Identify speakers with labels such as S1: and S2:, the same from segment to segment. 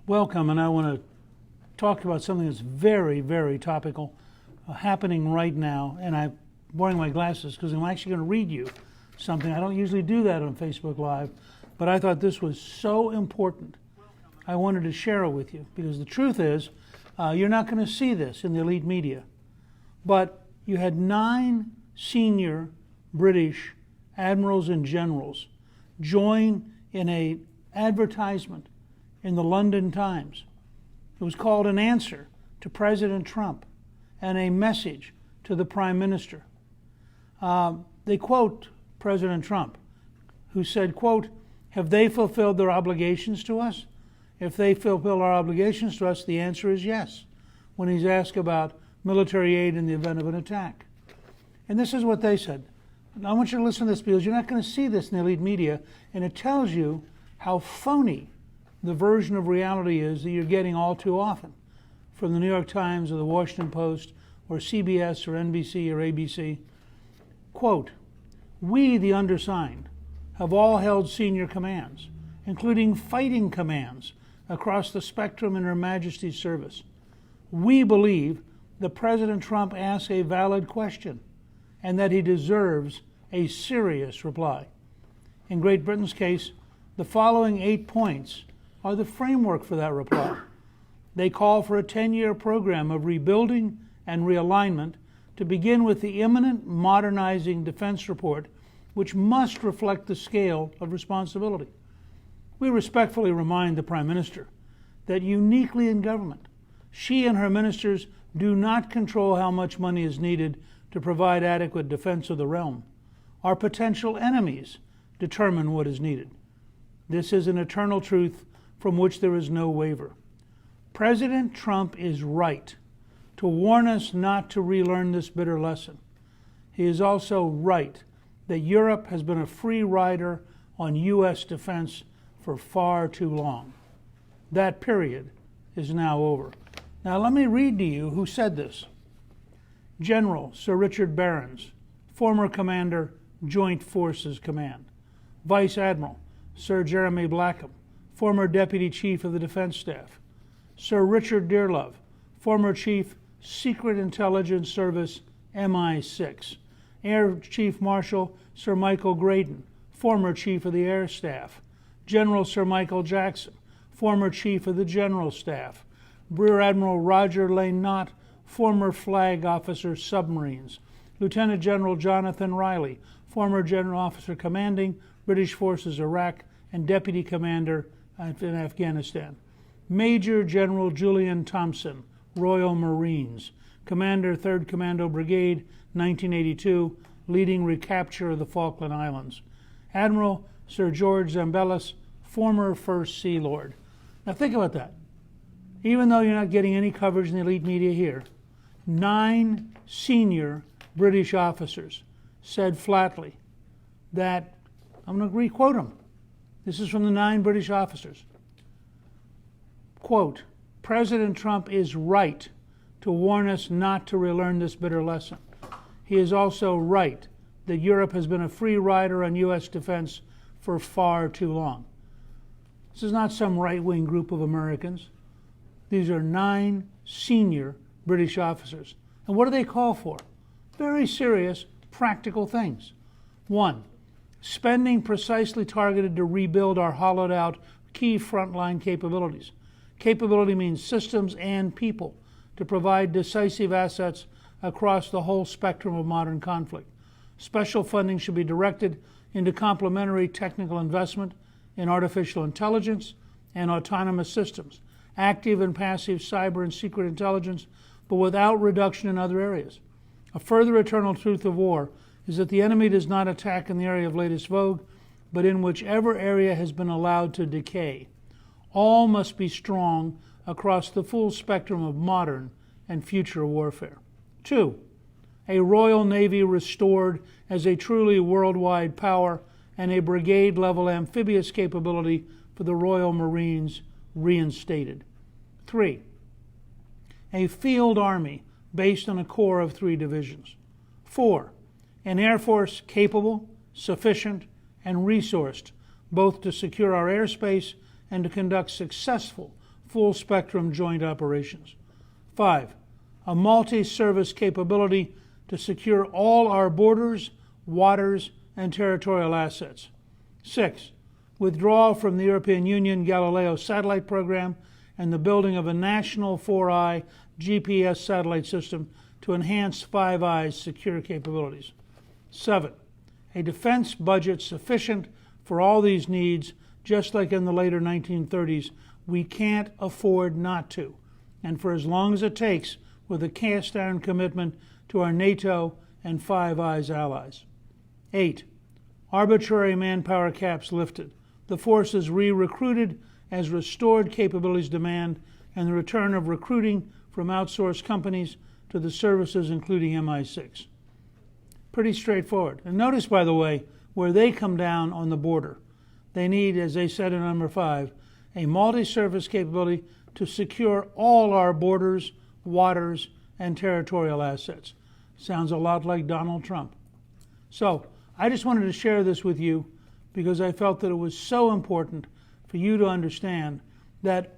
S1: Welcome, and I want to talk about something that's very, very topical, happening right now. And I'm wearing my glasses because I'm actually going to read you something. I don't usually do that on Facebook Live, but I thought this was so important. I wanted to share it with you because the truth is, you're not going to see this in the elite media. But you had 9 senior British admirals and generals join in an advertisement in the London Times. It was called an answer to President Trump and a message to the Prime Minister. They quote President Trump, who said, quote, "Have they fulfilled their obligations to us? If they fulfill our obligations to us, the answer is yes," when he's asked about military aid in the event of an attack. And this is what they said. And I want you to listen to this because you're not going to see this in the elite media, and it tells you how phony the version of reality is that you're getting all too often from the New York Times or the Washington Post or CBS or NBC or ABC. Quote, "We, the undersigned, have all held senior commands, including fighting commands, across the spectrum in Her Majesty's service. We believe that President Trump asks a valid question and that he deserves a serious reply. In Great Britain's case, the following 8 points are the framework for that reply. They call for a 10-year program of rebuilding and realignment to begin with the imminent modernizing defense report, which must reflect the scale of responsibility. We respectfully remind the Prime Minister that uniquely in government, she and her ministers do not control how much money is needed to provide adequate defense of the realm. Our potential enemies determine what is needed. This is an eternal truth from which there is no waiver. President Trump is right to warn us not to relearn this bitter lesson. He is also right that Europe has been a free rider on U.S. defense for far too long. That period is now over." Now let me read to you who said this. General Sir Richard Barrons, former Commander, Joint Forces Command. Vice Admiral Sir Jeremy Blackham, former Deputy Chief of the Defense Staff. Sir Richard Dearlove, former Chief, Secret Intelligence Service, MI6. Air Chief Marshal Sir Michael Graydon, former Chief of the Air Staff. General Sir Michael Jackson, former Chief of the General Staff. Rear Admiral Roger Lane Knott, former Flag Officer, Submarines. Lieutenant General Jonathan Riley, former General Officer Commanding British Forces Iraq and Deputy Commander in Afghanistan. Major General Julian Thompson, Royal Marines, Commander 3rd Commando Brigade, 1982, leading recapture of the Falkland Islands. Admiral Sir George Zambellis, former First Sea Lord. Now think about that. Even though you're not getting any coverage in the elite media here, 9 senior British officers said flatly that, I'm going to re-quote them. This is from the 9 British officers. Quote, "President Trump is right to warn us not to relearn this bitter lesson. He is also right that Europe has been a free rider on U.S. defense for far too long." This is not some right-wing group of Americans. These are 9 senior British officers. And what do they call for? Very serious, practical things. 1, spending precisely targeted to rebuild our hollowed-out key frontline capabilities. Capability means systems and people to provide decisive assets across the whole spectrum of modern conflict. Special funding should be directed into complementary technical investment in artificial intelligence and autonomous systems, active and passive cyber and secret intelligence, but without reduction in other areas. A further eternal truth of war is that the enemy does not attack in the area of latest vogue, but in whichever area has been allowed to decay. All must be strong across the full spectrum of modern and future warfare. 2, a Royal Navy restored as a truly worldwide power and a brigade-level amphibious capability for the Royal Marines reinstated. 3, a field army based on a corps of 3 divisions. 4, an Air Force capable, sufficient, and resourced both to secure our airspace and to conduct successful full spectrum joint operations. 5. A multi-service capability to secure all our borders, waters, and territorial assets. 6. Withdrawal from the European Union Galileo satellite program and the building of a national 4-eye GPS satellite system to enhance Five Eyes secure capabilities. 7. A defense budget sufficient for all these needs, just like in the later 1930s. We can't afford not to, and for as long as it takes, with a cast-iron commitment to our NATO and Five Eyes allies. 8. Arbitrary manpower caps lifted. The forces re-recruited as restored capabilities demand, and the return of recruiting from outsourced companies to the services, including MI6. Pretty straightforward. And notice, by the way, where they come down on the border. They need, as they said in number 5, a multi-service capability to secure all our borders, waters, and territorial assets. Sounds a lot like Donald Trump. So I just wanted to share this with you because I felt that it was so important for you to understand that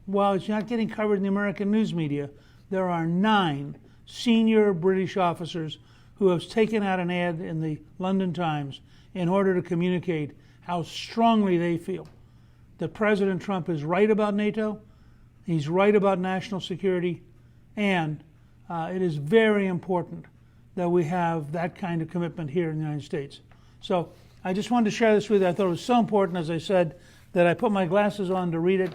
S1: while it's not getting covered in the American news media, there are 9 senior British officers who have taken out an ad in the London Times in order to communicate how strongly they feel that President Trump is right about NATO, he's right about national security, and it is very important that we have that kind of commitment here in the United States. So I just wanted to share this with you. I thought it was so important, as I said, that I put my glasses on to read it.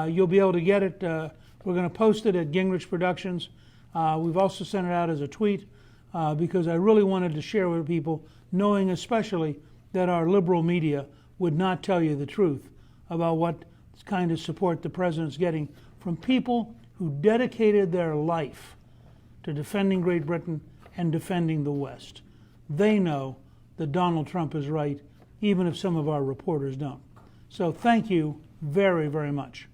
S1: You'll be able to get it. We're going to post it at Gingrich Productions. We've also sent it out as a tweet because I really wanted to share with people, knowing especially that our liberal media would not tell you the truth about what kind of support the president's getting from people who dedicated their life to defending Great Britain and defending the West. They know that Donald Trump is right, even if some of our reporters don't. So thank you very, very much.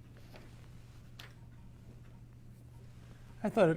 S1: I thought it